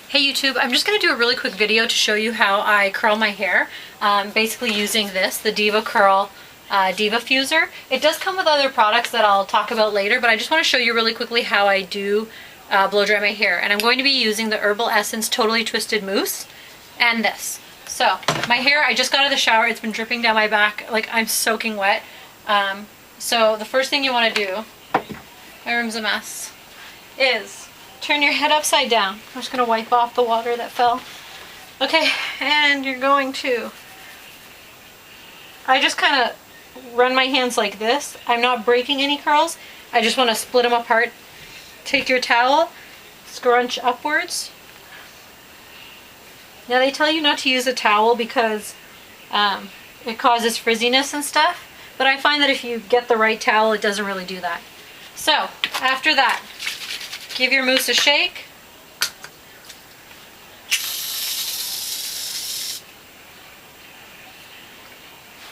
Hey YouTube, I'm just going to do a really quick video to show you how I curl my hair, basically using this, the DEVA CURL Diffuser. It does come with other products that I'll talk about later, but I just want to show you really quickly how I do blow dry my hair. And I'm going to be using the Herbal Essence Totally Twisted Mousse and this. So, my hair, I just got out of the shower, it's been dripping down my back, like I'm soaking wet. So the first thing you want to do, my room's a mess, is turn your head upside down. I'm just going to wipe off the water that fell. Okay, and you're going to, I just kind of run my hands like this. I'm not breaking any curls. I just want to split them apart. Take your towel, scrunch upwards. Now they tell you not to use a towel because it causes frizziness and stuff, but I find that if you get the right towel, it doesn't really do that. So, after that, give your mousse a shake.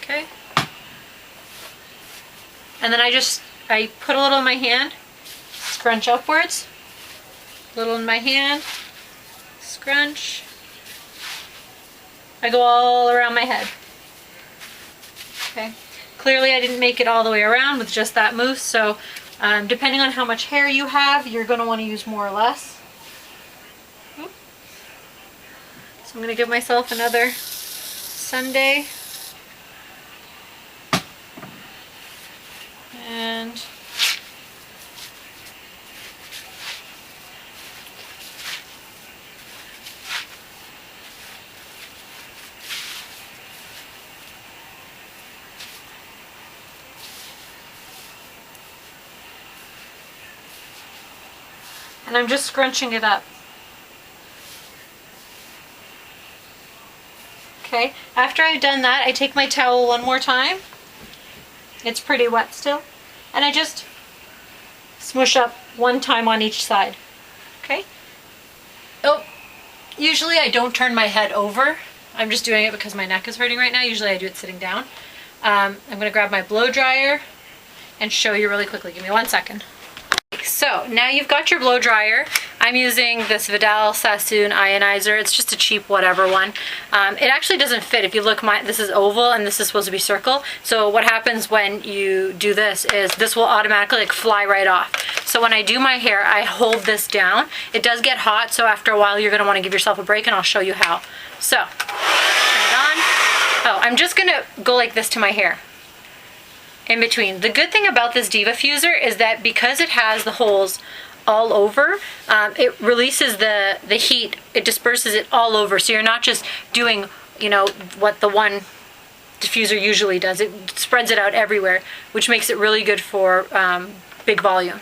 Okay. And then I put a little in my hand, scrunch upwards, a little in my hand, scrunch. I go all around my head. Okay. Clearly I didn't make it all the way around with just that mousse, so depending on how much hair you have, you're going to want to use more or less. So I'm going to give myself another Sunday. And I'm just scrunching it up. Okay, after I've done that, I take my towel one more time. It's pretty wet still. And I just smush up one time on each side. Okay? Oh, usually I don't turn my head over. I'm just doing it because my neck is hurting right now. Usually I do it sitting down. I'm going to grab my blow dryer and show you really quickly. Give me 1 second. So now you've got your blow dryer. I'm using this Vidal Sassoon ionizer. It's just a cheap whatever one. It actually doesn't fit. If you look, this is oval and this is supposed to be circle. So what happens when you do this is this will automatically like fly right off. So when I do my hair, I hold this down. It does get hot, so after a while you're going to want to give yourself a break, and I'll show you how. So, turn it on. Oh, I'm just going to go like this to my hair. In between. The good thing about this DEVA Diffuser is that because it has the holes all over, it releases the heat, it disperses it all over, so you're not just doing, you know, what the one diffuser usually does. It spreads it out everywhere, which makes it really good for big volume.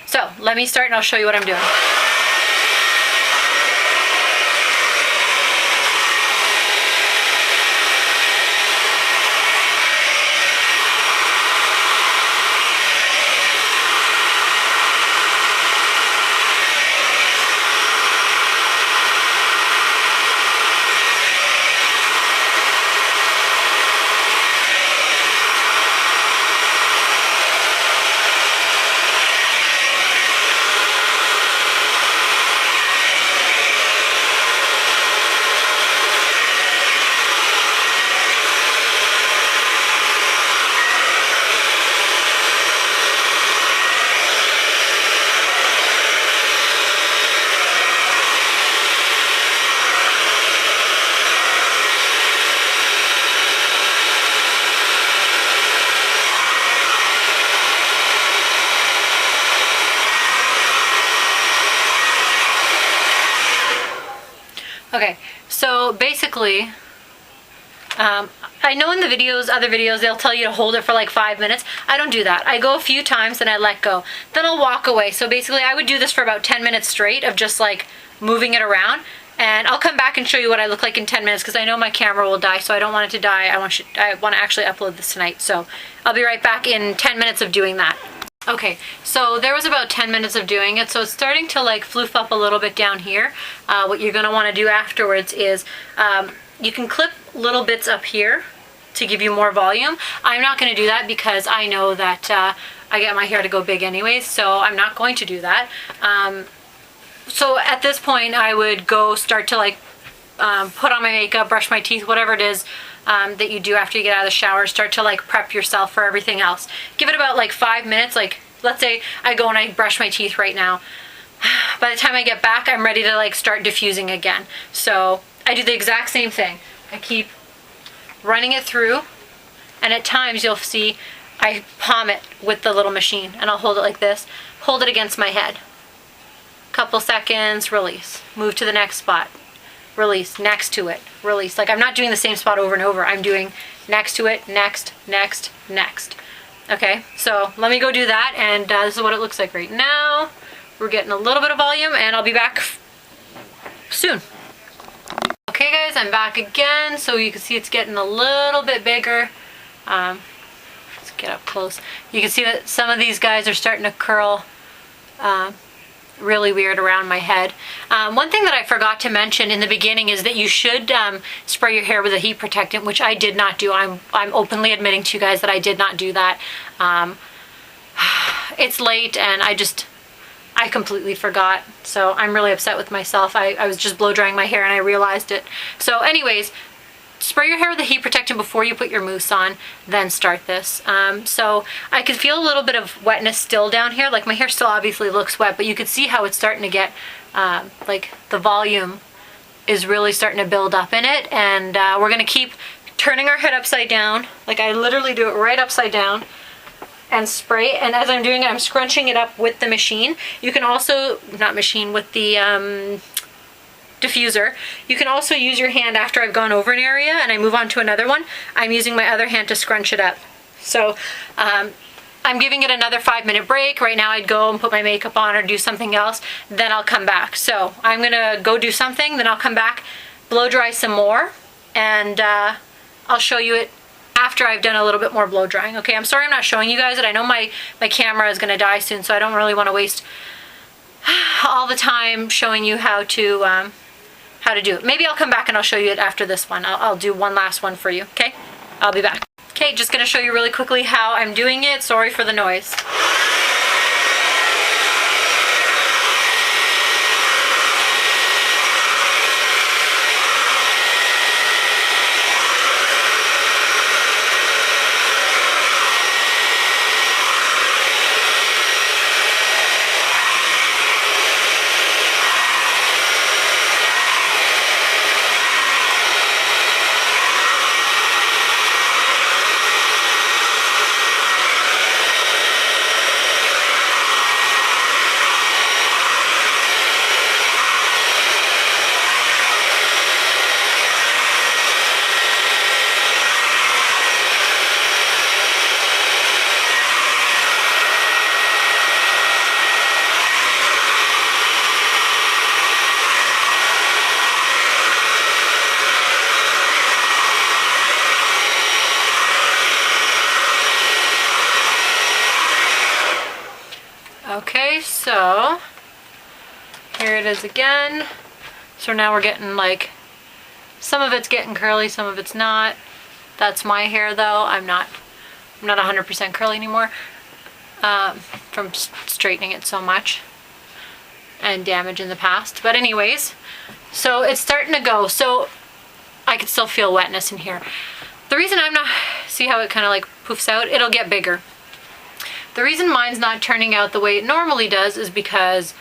So let me start and I'll show you what I'm doing. Okay, so basically, I know in the videos, other videos, they'll tell you to hold it for like 5 minutes. I don't do that. I go a few times and I let go. Then I'll walk away. So basically, I would do this for about 10 minutes straight of just like moving it around. And I'll come back and show you what I look like in 10 minutes because I know my camera will die, so I don't want it to die. I want to actually upload this tonight. So I'll be right back in 10 minutes of doing that. Okay, so there was about 10 minutes of doing it, so it's starting to like floof up a little bit down here. What you're going to want to do afterwards is you can clip little bits up here to give you more volume. I'm not going to do that because I know that I get my hair to go big anyways, so I'm not going to do that. So at this point, I would go start to like put on my makeup, brush my teeth, whatever it is that you do after you get out of the shower. Start to like prep yourself for everything else. Give it about like 5 minutes. Like let's say I go and I brush my teeth right now. By the time I get back, I'm ready to like start diffusing again. So I do the exact same thing. I keep running it through, and at times you'll see I palm it with the little machine, and I'll hold it like this, hold it against my head. Couple seconds, release. Move to the next spot. Release, next to it, release. Like I'm not doing the same spot over and over. I'm doing next to it, next, next, next. Okay, so let me go do that, and this is what it looks like right now. We're getting a little bit of volume, and I'll be back soon. Okay guys, I'm back again. So you can see it's getting a little bit bigger. Let's get up close. You can see that some of these guys are starting to curl really weird around my head. One thing that I forgot to mention in the beginning is that you should spray your hair with a heat protectant, which I did not do. I'm openly admitting to you guys that I did not do that. It's late, and I completely forgot, so I'm really upset with myself. I was just blow drying my hair and I realized it. So anyways, spray your hair with a heat protectant before you put your mousse on, then start this. So I can feel a little bit of wetness still down here. Like my hair still obviously looks wet, but you can see how it's starting to get, like the volume is really starting to build up in it. And we're gonna keep turning our head upside down. Like I literally do it right upside down and spray. And as I'm doing it, I'm scrunching it up with the machine. You can also, not machine, with the diffuser. You can also use your hand after I've gone over an area and I move on to another one. I'm using my other hand to scrunch it up. So I'm giving it another 5-minute break. Right now I'd go and put my makeup on or do something else, then I'll come back. So I'm gonna go do something, then I'll come back, blow dry some more, and I'll show you it after I've done a little bit more blow drying. Okay, I'm sorry I'm not showing you guys it. I know my camera is gonna die soon, so I don't really wanna waste all the time showing you how to do it. Maybe I'll come back and I'll show you it after this one. I'll do one last one for you, okay? I'll be back. Okay, just gonna show you really quickly how I'm doing it. Sorry for the noise. Okay, so here it is again. So now we're getting like, some of it's getting curly, some of it's not. That's my hair though. I'm not 100% curly anymore from straightening it so much and damage in the past. But anyways, so it's starting to go. So I can still feel wetness in here. The reason I'm not, see how it kind of like poofs out? It'll get bigger. The reason mine's not turning out the way it normally does is because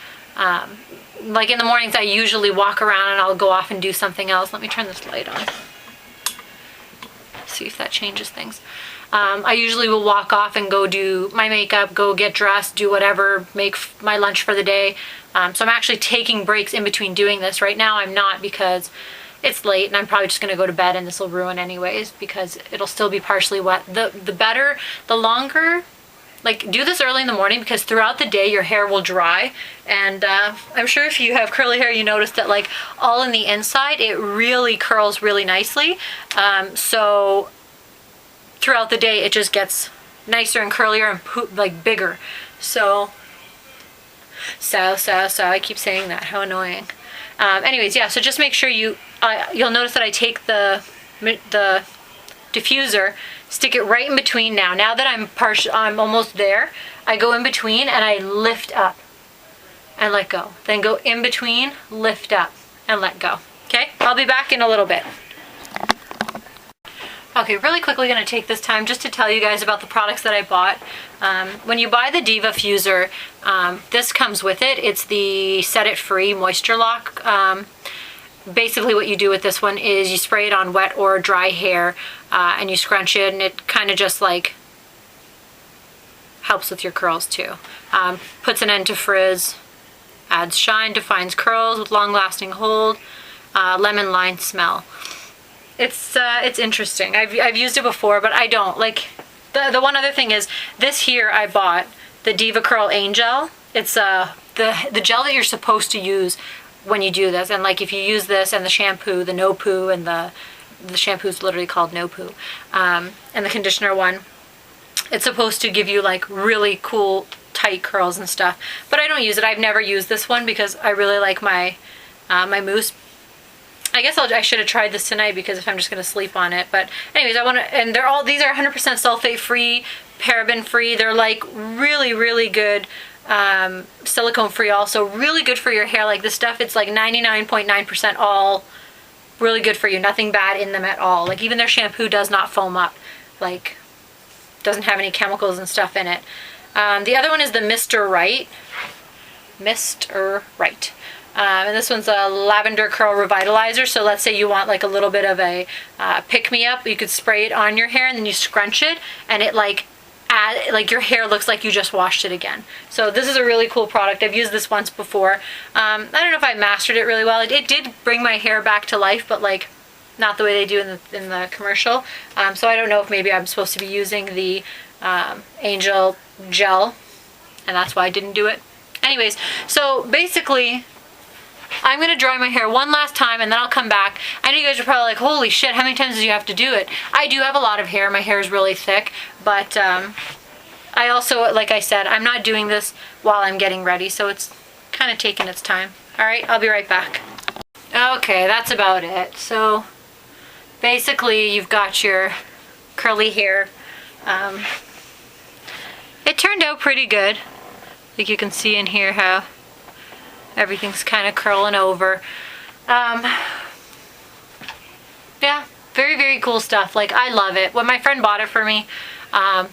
like in the mornings I usually walk around and I'll go off and do something else. Let me turn this light on. See if that changes things. I usually will walk off and go do my makeup, go get dressed, do whatever, make my lunch for the day. So I'm actually taking breaks in between doing this. Right now I'm not because it's late and I'm probably just going to go to bed and this will ruin anyways because it'll still be partially wet. The better, the longer, like do this early in the morning because throughout the day your hair will dry, and I'm sure if you have curly hair you notice that like all in the inside it really curls really nicely. So throughout the day it just gets nicer and curlier and like bigger. So I keep saying that, how annoying. Anyways, yeah, so just make sure you'll notice that I take the diffuser, stick it right in between now. Now that I'm almost there, I go in between and I lift up. and let go. Then go in between, lift up, and let go. Okay, I'll be back in a little bit. Okay, really quickly going to take this time just to tell you guys about the products that I bought. When you buy the DEVA Fuser, this comes with it. It's the Set It Free Moisture Lock. Basically what you do with this one is you spray it on wet or dry hair and you scrunch it, and it kind of just like helps with your curls too. Puts an end to frizz, adds shine, defines curls with long-lasting hold, lemon lime smell. It's interesting. I've used it before, but I don't like. The one other thing is this here I bought the DEVA Curl Angel. It's the gel that you're supposed to use when you do this, and like if you use this and the shampoo, the No-poo, and the shampoo's literally called No-poo, and the conditioner one, it's supposed to give you like really cool tight curls and stuff. But I don't use it. I've never used this one because I really like my my mousse. I guess I should have tried this tonight because if I'm just going to sleep on it. But anyways, I want to, and these are 100% sulfate free, paraben free. They're like really, really good, silicone free also. Really good for your hair. Like this stuff, it's like 99.9% all really good for you. Nothing bad in them at all. Like even their shampoo does not foam up. Like doesn't have any chemicals and stuff in it. The other one is the Mr. Right. Mr. Right. And this one's a lavender curl revitalizer. So let's say you want like a little bit of a pick-me-up. You could spray it on your hair and then you scrunch it, and it like your hair looks like you just washed it again. So this is a really cool product. I've used this once before. I don't know if I mastered it really well. It did bring my hair back to life, but like not the way they do in the commercial. So I don't know if maybe I'm supposed to be using the Angel gel, and that's why I didn't do it. Anyways, so basically I'm going to dry my hair one last time and then I'll come back. I know you guys are probably like, holy shit, how many times do you have to do it? I do have a lot of hair. My hair is really thick, but I also, like I said, I'm not doing this while I'm getting ready, so it's kind of taking its time. All right, I'll be right back. Okay, that's about it. So basically you've got your curly hair. It turned out pretty good. I think you can see in here how everything's kind of curling over. Yeah, very, very cool stuff. Like, I love it. When my friend bought it for me, I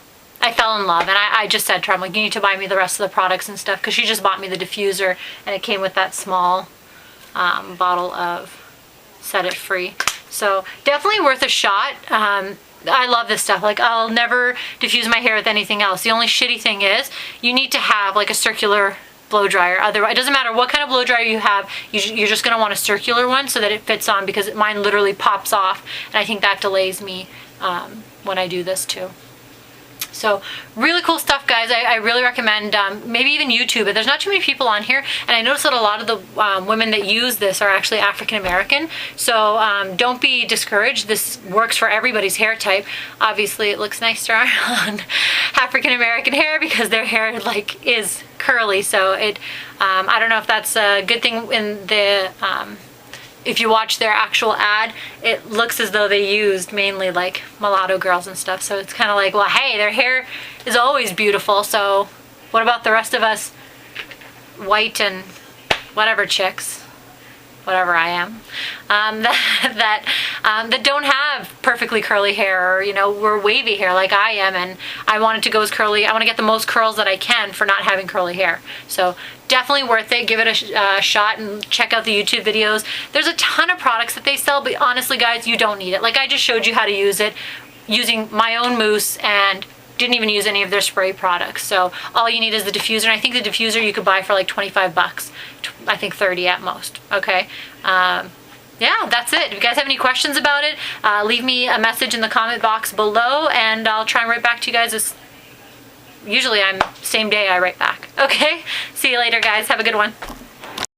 fell in love. And I just said to her, I'm like, you need to buy me the rest of the products and stuff. Because she just bought me the diffuser. And it came with that small bottle of Set It Free. So, definitely worth a shot. I love this stuff. Like, I'll never diffuse my hair with anything else. The only shitty thing is you need to have like a circular blow dryer. Otherwise, it doesn't matter what kind of blow dryer you have, you're just going to want a circular one so that it fits on, because mine literally pops off, and I think that delays me when I do this too. So really cool stuff, guys. I really recommend maybe even YouTube it. There's not too many people on here, and I noticed that a lot of the women that use this are actually African American. So don't be discouraged. This works for everybody's hair type. Obviously it looks nicer on African American hair because their hair like is curly. So it I don't know if that's a good thing in the if you watch their actual ad, it looks as though they used mainly like mulatto girls and stuff. So it's kind of like, well, hey, their hair is always beautiful. So what about the rest of us white and whatever chicks, whatever I am, that don't have perfectly curly hair, or, you know, we're wavy hair like I am, and I want it to go as curly. I want to get the most curls that I can for not having curly hair. So definitely worth it. Give it a shot and check out the YouTube videos. There's a ton of products that they sell, but honestly, guys, you don't need it. Like, I just showed you how to use it using my own mousse and didn't even use any of their spray products. So all you need is the diffuser, and I think the diffuser you could buy for like 25 bucks. I think 30 at most. Okay. Yeah, that's it. If you guys have any questions about it, leave me a message in the comment box below, and I'll try and write back to you guys. Usually I'm same day I write back. Okay? See you later, guys. Have a good one.